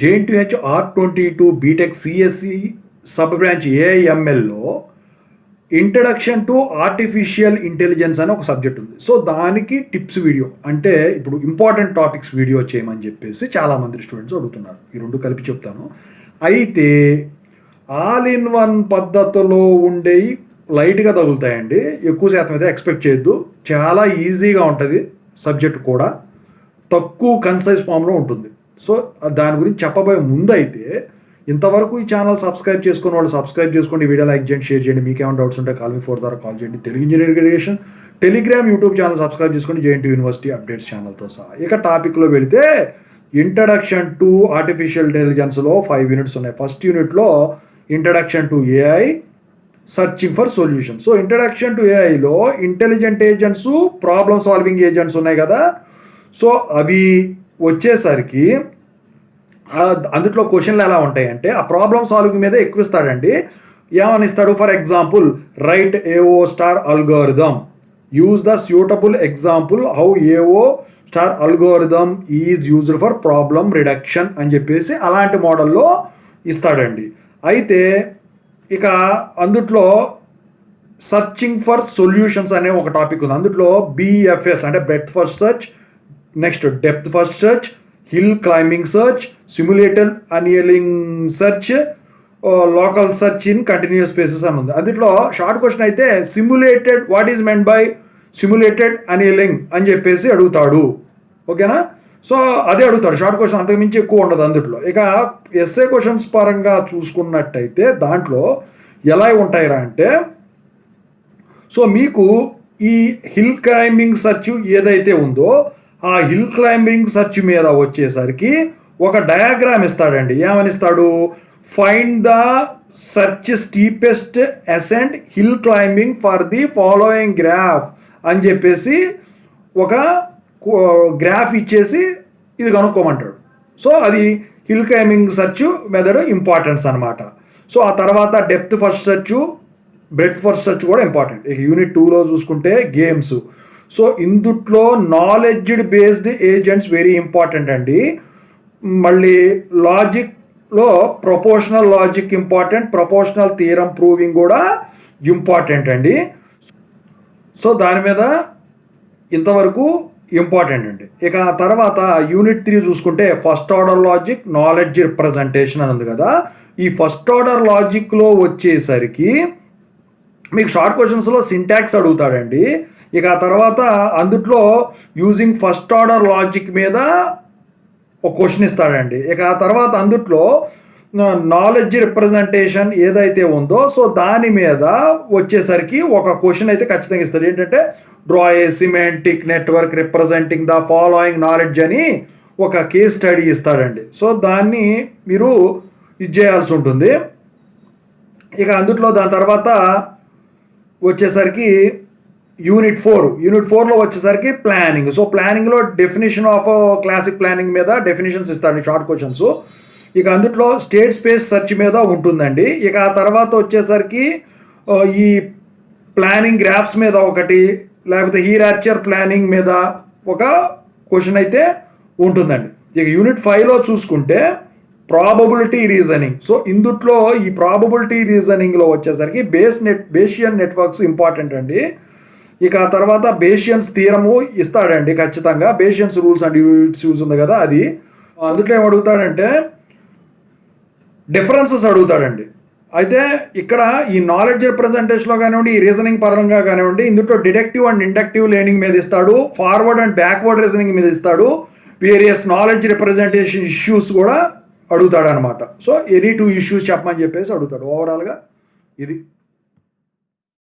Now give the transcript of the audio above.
JNTH R22 B Tech CSC sub branch ఏఐఎంఎల్లో introduction to artificial intelligence అని ఒక subject ఉంది. సో దానికి టిప్స్ వీడియో, అంటే ఇప్పుడు ఇంపార్టెంట్ టాపిక్స్ వీడియో చేయమని చెప్పేసి చాలామంది స్టూడెంట్స్ అడుగుతున్నారు. ఈ రెండు కలిపి చెప్తాను. అయితే ఆల్ ఇన్ వన్ పద్ధతిలో ఉండేవి లైట్గా తగులుతాయండి, ఎక్కువ శాతం అయితే ఎక్స్పెక్ట్ చేయొద్దు. చాలా ఈజీగా ఉంటుంది సబ్జెక్ట్ కూడా, తక్కువ కన్సైజ్ ఫామ్లో ఉంటుంది. సో దాని గురించి చెప్పబోయే ముందు అయితే ఇంతవరకు ఈ ఛానల్ సబ్స్క్రైబ్ చేసుకుని వాళ్ళు సబ్స్క్రైబ్ చేసుకోండి, వీడియో లైక్ చేయండి, షేర్ చేయండి. మీకు ఏమైనా డౌట్స్ ఉంటే కాల్ మీ 4 ద్వారా కాల్ చేయండి. Telugu engineering education Telegram YouTube channel subscribe చేసుకోండి, JNTU యూనివర్సిటీ అప్డేట్స్ ఛానల్తో సహా. ఇక టాపిక్లో వెళితే ఇంట్రడక్షన్ టు ఆర్టిఫిషియల్ ఇంటెలిజెన్స్లో 5 యూనిట్స్ ఉన్నాయి. ఫస్ట్ యూనిట్లో introduction to AI, searching for solution. So introduction to ఏఐలో intelligent agents, problem solving agents ఉన్నాయి కదా. సో అవి వచ్చేసరికి అందులో క్వశ్చన్లు ఎలా ఉంటాయంటే ఆ ప్రాబ్లమ్ సాల్వింగ్ మీద ఎక్కువ ఇస్తాడండి. ఏమని ఇస్తాడు? For example, right AO star algorithm, use the suitable example how AO star algorithm is used for problem reduction అని చెప్పేసి అలాంటి మోడల్లో ఇస్తాడండి. అయితే ఇక అందుట్లో సర్చింగ్ ఫర్ సొల్యూషన్స్ అనే ఒక టాపిక్ ఉంది. అందులో BFS అంటే breadth first search, next depth first search, hill climbing search, simulated annealing search, local search in continuous spaces అని ఉంది. అందులో షార్ట్ క్వశ్చన్ అయితే simulated, what is meant by simulated annealing అని చెప్పేసి అడుగుతాడు. ఓకేనా? సో అదే అడుగుతాడు షార్ట్ క్వశ్చన్, అంతకుమించి ఎక్కువ ఉండదు అందులో. ఇక ఎస్ఏ క్వశ్చన్స్ పరంగా చూసుకున్నట్టయితే దాంట్లో ఎలా ఉంటాయిరా అంటే, సో మీకు ఈ హిల్ క్లైంబింగ్ సెర్చ్ ఏదైతే ఉందో ఆ హిల్ క్లైంబింగ్ సెర్చ్ మీద వచ్చేసరికి ఒక డయాగ్రామ్ ఇస్తాడండి. ఏమని ఇస్తాడు? Find the search steepest ascent hill climbing for the following graph అని చెప్పేసి ఒక గ్రాఫ్ ఇచ్చేసి ఇది కనుక్కోమంటాడు. సో అది hill climbing search method importance అనమాట. సో ఆ తర్వాత depth first search, breadth first search కూడా ఇంపార్టెంట్. ఇక యూనిట్ 2లో చూసుకుంటే గేమ్స్. సో ఇందుట్లో knowledge based agents very important అండి. మళ్ళీ లాజిక్లో propositional logic important, propositional theorem proving కూడా ఇంపార్టెంట్ అండి. సో దాని మీద ఇంతవరకు ఇంపార్టెంట్ అండి. ఇక ఆ తర్వాత యూనిట్ 3 చూసుకుంటే first order logic, knowledge representation అని ఉంది కదా. ఈ ఫస్ట్ ఆర్డర్ లాజిక్లో వచ్చేసరికి మీకు షార్ట్ క్వశ్చన్స్లో సింటాక్స్ అడుగుతాడండి. ఇక ఆ తర్వాత అందుట్లో యూజింగ్ ఫస్ట్ ఆర్డర్ లాజిక్ మీద ఒక క్వశ్చన్ ఇస్తాడండి. ఇక ఆ తర్వాత అందుట్లో నాలెడ్జ్ రిప్రజెంటేషన్ ఏదైతే ఉందో సో దాని మీద వచ్చేసరికి ఒక క్వశ్చన్ అయితే ఖచ్చితంగా ఇస్తాడు. ఏంటంటే draw A semantic network representing the following knowledge అని ఒక కేస్ స్టడీ ఇస్తాడండి. సో దాన్ని మీరు ఇది చేయాల్సి ఉంటుంది. ఇక అందుట్లో దాని తర్వాత వచ్చేసరికి యూనిట్ 4లో వచ్చేసరికి ప్లానింగ్. సో ప్లానింగ్లో డెఫినేషన్ ఆఫ్ క్లాసిక్ ప్లానింగ్ మీద డెఫినేషన్స్ ఇస్తాడు షార్ట్ క్వశ్చన్స్. ఇక అందుట్లో స్టేట్ స్పేస్ సెర్చ్ మీద ఉంటుందండి. ఇక ఆ తర్వాత వచ్చేసరికి ఈ ప్లానింగ్ గ్రాఫ్స్ మీద ఒకటి, లేకపోతే హీరార్చర్ ప్లానింగ్ మీద ఒక క్వశ్చన్ అయితే ఉంటుందండి. ఇక యూనిట్ 5లో చూసుకుంటే ప్రాబబిలిటీ రీజనింగ్. సో ఇందుట్లో ఈ ప్రాబబిలిటీ రీజనింగ్లో వచ్చేసరికి బేషియన్ నెట్వర్క్స్ ఇంపార్టెంట్ అండి. ఇక ఆ తర్వాత బేషియన్స్ థియరము ఇస్తాడండి ఖచ్చితంగా. బేషియన్స్ రూల్స్ అండ్ యూజ్ ఉంది కదా అది. అందులో ఏం అడుగుతాడంటే డిఫరెన్సెస్ అడుగుతాడండి. అయితే ఇక్కడ ఈ నాలెడ్జ్ రిప్రజెంటేషన్లో కానివ్వండి, ఈ రీజనింగ్ పరంగా కానివ్వండి, ఇందులో డిడక్టివ్ అండ్ ఇండక్టివ్ లెర్నింగ్ మీద ఇస్తాడు, ఫార్వర్డ్ అండ్ బ్యాక్వర్డ్ రీజనింగ్ మీద ఇస్తాడు, వేరియస్ నాలెడ్జ్ రిప్రజెంటేషన్ ఇష్యూస్ కూడా అడుగుతాడు అనమాట. సో ఎనీ 2 ఇష్యూస్ చెప్పమని చెప్పేసి అడుగుతాడు. ఓవరాల్గా ఇది.